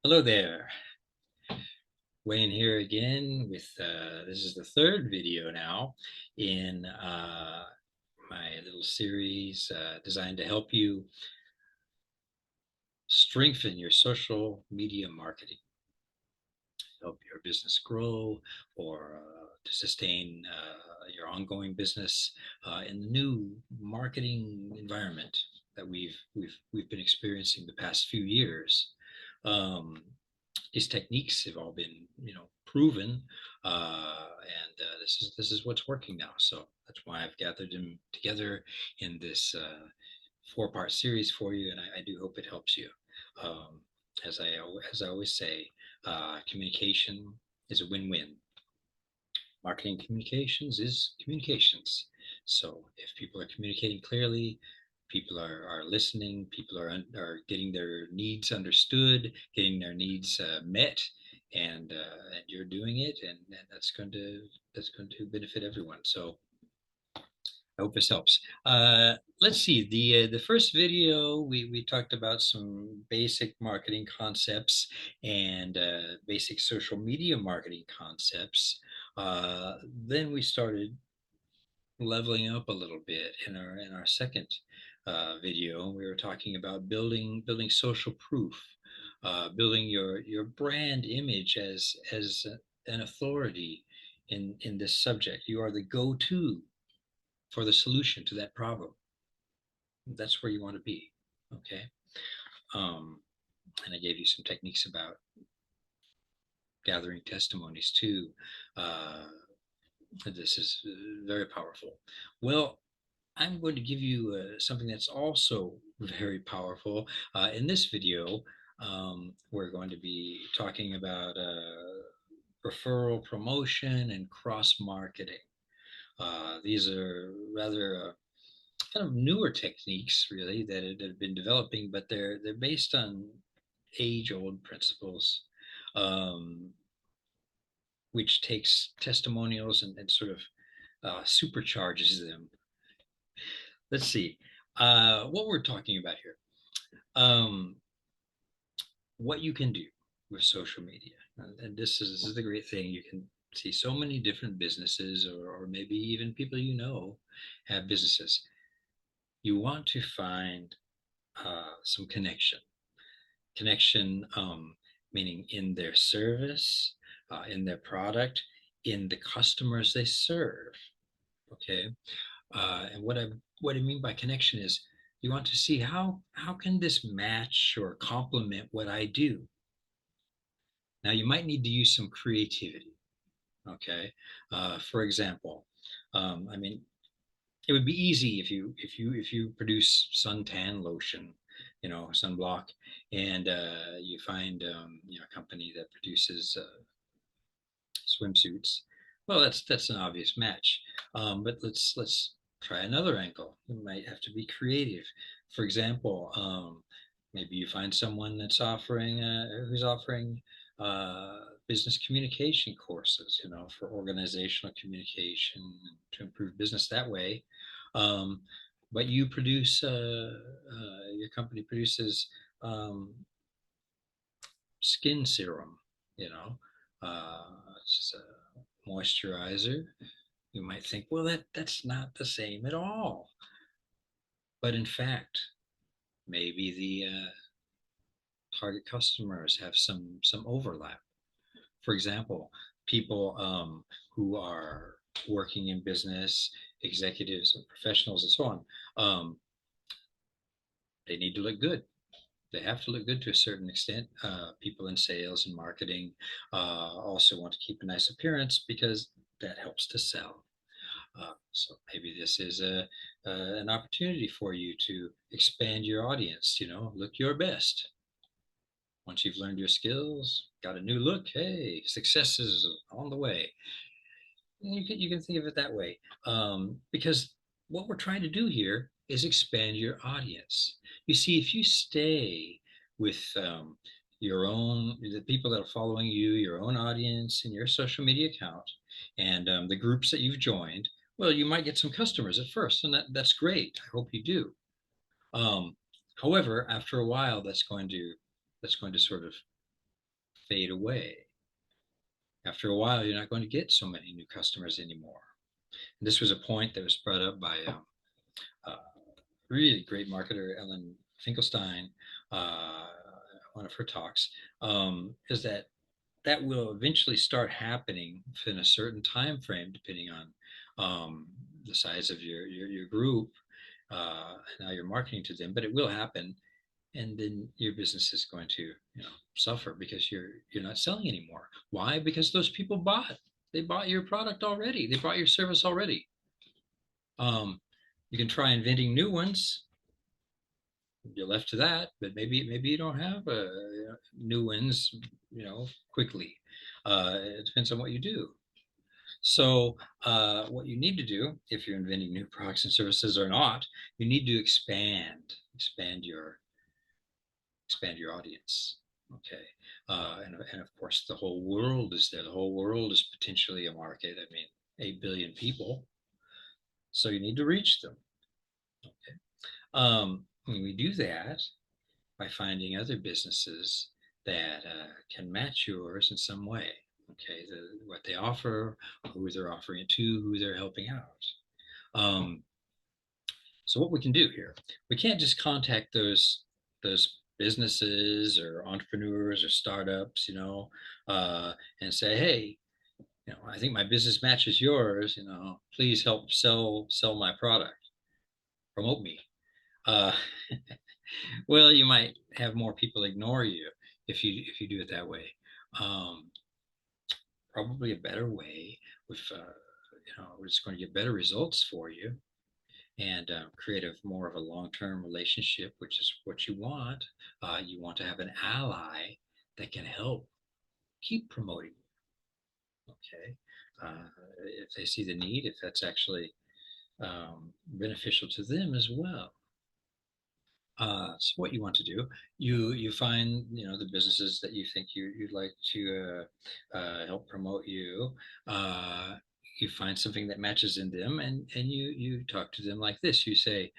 Hello there. Wayne here again with this is the third video now in my little series designed to help you strengthen your social media marketing, help your business grow, or to sustain your ongoing business in the new marketing environment that we've been experiencing the past few years. Um, these techniques have all been, proven, and this is what's working now. So that's why I've gathered them together in this four-part series for you, and I do hope it helps you. Um, as I always say, communication is a win-win. Marketing communications is communications. So if people are communicating clearly, people are listening, people are getting their needs understood, getting their needs met, and you're doing it, and that's going to benefit everyone. So I hope this helps. Let's see. The first video we talked about some basic marketing concepts and basic social media marketing concepts. Then we started leveling up a little bit in our second video. We were talking about building social proof, building your brand image as an authority in this subject. You are the go-to for the solution to that problem. That's where you want to be. Okay. Um, and I gave you some techniques about gathering testimonies too. Uh, this is very powerful. Well, I'm going to give you something that's also very powerful. In this video, we're going to be talking about referral promotion and cross marketing. These are rather kind of newer techniques, really, that have been developing, but they're based on age-old principles, um, which takes testimonials and sort of supercharges them. Let's see what we're talking about here. Um, what you can do with social media, and this is the great thing. You can see so many different businesses, or maybe even people have businesses. You want to find some connection, meaning in their service, in their product, in the customers they serve. Okay, and what I mean by connection is you want to see how can this match or complement what I do. Now you might need to use some creativity. Okay, for example, I mean, it would be easy if you produce suntan lotion, sunblock, and you find a company that produces swimsuits. Well, that's an obvious match. But let's try another angle. You might have to be creative. For example, maybe you find someone who's offering uh, business communication courses, for organizational communication to improve business that way. Um, but your company produces um, skin serum, you know, it's just a moisturizer. You might think, well, that's not the same at all. But in fact, maybe the target customers have some overlap. For example, people who are working in business, executives and professionals and so on, they need to look good. They have to look good to a certain extent. People in sales and marketing also want to keep a nice appearance because that helps to sell. So maybe this is an opportunity for you to expand your audience. Look your best. Once you've learned your skills, got a new look, hey, success is on the way. You can think of it that way, because what we're trying to do here is expand your audience. You see, if you stay with the people that are following you, your own audience, and your social media account, and the groups that you've joined, well, you might get some customers at first, and that's great. I hope you do. Um, However, after a while, that's going to sort of fade away. After a while, you're not going to get so many new customers anymore. And this was a point that was brought up by a really great marketer, Ellen Finkelstein, one of her talks, is that that will eventually start happening within a certain time frame, depending on the size of your group and how you're marketing to them. But it will happen, and then your business is going to suffer because you're not selling anymore. Why? Because those people bought your product already. They bought your service already. You can try inventing new ones. You're left to that, but maybe you don't have new ones, quickly. It depends on what you do. So what you need to do, if you're inventing new products and services or not, you need to expand your audience. Okay, and of course the whole world is there. The whole world is potentially a market. I mean, 8 billion people. So you need to reach them. Okay, when we do that by finding other businesses that can match yours in some way. Okay, what they offer, who they're offering it to, who they're helping out. So what we can do here, we can't just contact those businesses or entrepreneurs or startups, and say, hey, I think my business matches yours. Please help sell my product, promote me. Uh, well, you might have more people ignore you if you do it that way. Um, Probably a better way with we're just going to get better results for you and create more of a long-term relationship, which is what you want. You want to have an ally that can help keep promoting. Okay, if they see the need, if that's actually beneficial to them as well. So what you want to do, you find the businesses that you think you'd like to help promote you. You find something that matches in them, and you talk to them like this. You say,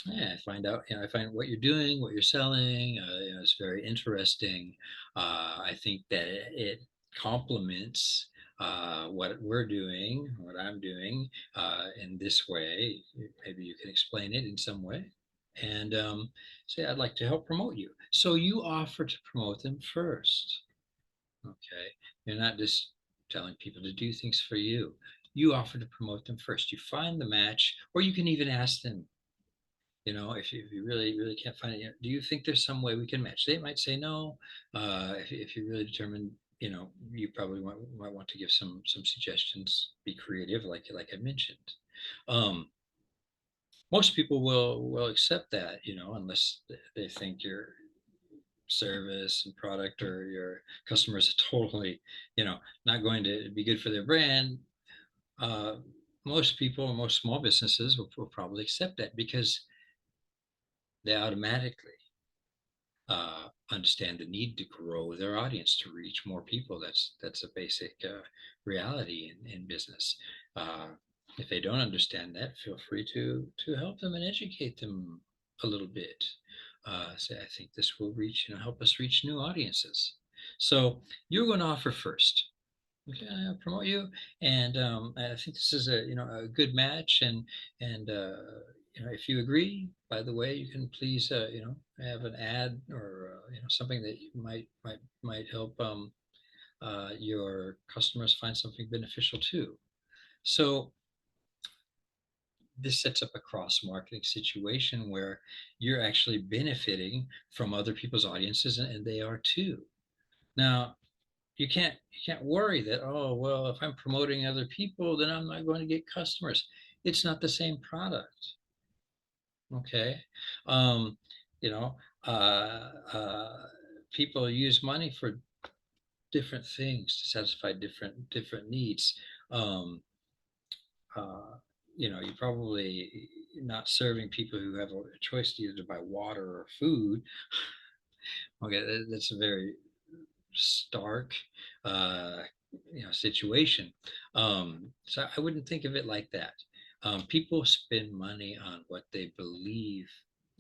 yeah, I find what you're doing, what you're selling, it's very interesting. I think that it complements what we're doing, what I'm doing in this way. Maybe you can explain it in some way. And say, I'd like to help promote you. So you offer to promote them first. Okay. You're not just telling people to do things for you. You offer to promote them first. You find the match, or you can even ask them, if you really can't find it, do you think there's some way we can match? They might say no. If you're really determined, you probably might want to give some suggestions, be creative, like I mentioned. Um, Most people will accept that, unless they think your service and product or your customers are totally, not going to be good for their brand. Uh, Most people, most small businesses will probably accept that because they automatically understand the need to grow their audience to reach more people. That's a basic reality in business. Uh, if they don't understand that, feel free to help them and educate them a little bit. Say, I think this will help us reach new audiences. So you're going to offer first. Okay, I'll promote you, and I think this is a good match, and if you agree, by the way, you can please have an ad or something that you might help your customers find something beneficial too. So this sets up a cross marketing situation where you're actually benefiting from other people's audiences, and they are too. Now, you can't worry that, oh well, if I'm promoting other people, then I'm not going to get customers. It's not the same product. Okay. um you know uh People use money for different things to satisfy different needs. um uh you're probably not serving people who have a choice either to buy water or food. Okay, that's a very stark uh, situation. So I wouldn't think of it like that. People spend money on what they believe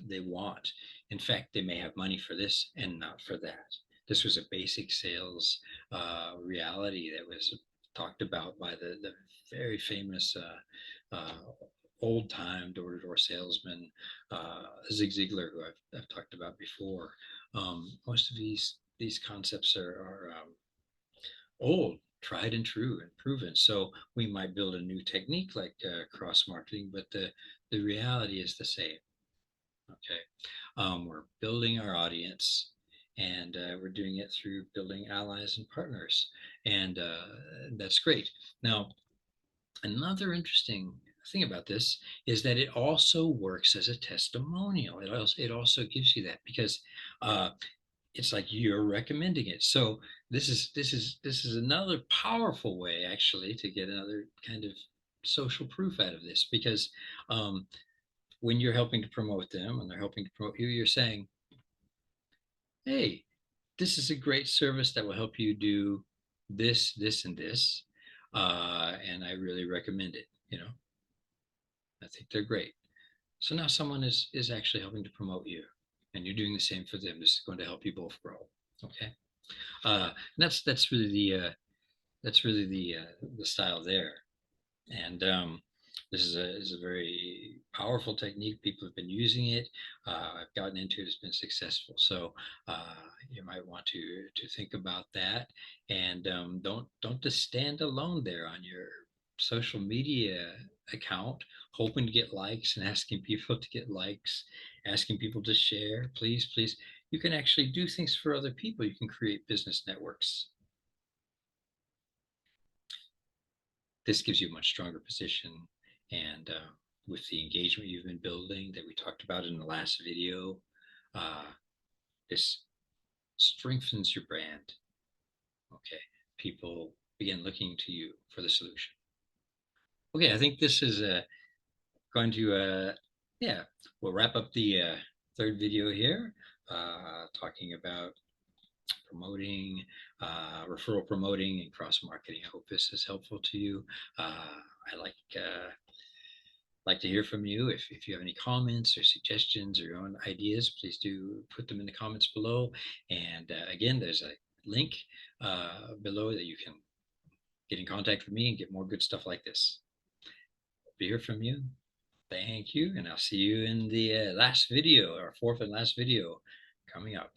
they want. In fact, they may have money for this and not for that. This was a basic sales reality that was talked about by the very famous old time door to door salesman, Zig Ziglar, who I've talked about before. Most of these concepts are old, tried and true and proven. So we might build a new technique like cross marketing, but the reality is the same. Okay. We're building our audience, and we're doing it through building allies and partners. And that's great. Now, another interesting thing about this is that it also works as a testimonial. It also gives you that because it's like you're recommending it. So this is another powerful way actually to get another kind of social proof out of this because um, when you're helping to promote them and they're helping to promote you, you're saying, hey, this is a great service that will help you do this, this, and this. And I really recommend it. I think they're great. So now someone is actually helping to promote you and you're doing the same for them. This is going to help you both grow. Okay. That's really the style there. And this is a very powerful technique. People have been using it. I've gotten into it. It's been successful. So you might want to think about that, and don't just stand alone there on your social media account, hoping to get likes and asking people to get likes, asking people to share. Please, please. You can actually do things for other people. You can create business networks. This gives you a much stronger position. And with the engagement you've been building that we talked about in the last video, uh, this strengthens your brand. Okay. People begin looking to you for the solution. Okay. I think this is going to, yeah, we'll wrap up the third video here, talking about promoting, referral promoting and cross marketing. I hope this is helpful to you. I like to hear from you. If you have any comments or suggestions or your own ideas, please do put them in the comments below. And again, there's a link below that you can get in contact with me and get more good stuff like this. Hope to hear from you. Thank you. And I'll see you in the last video, our fourth and last video coming up.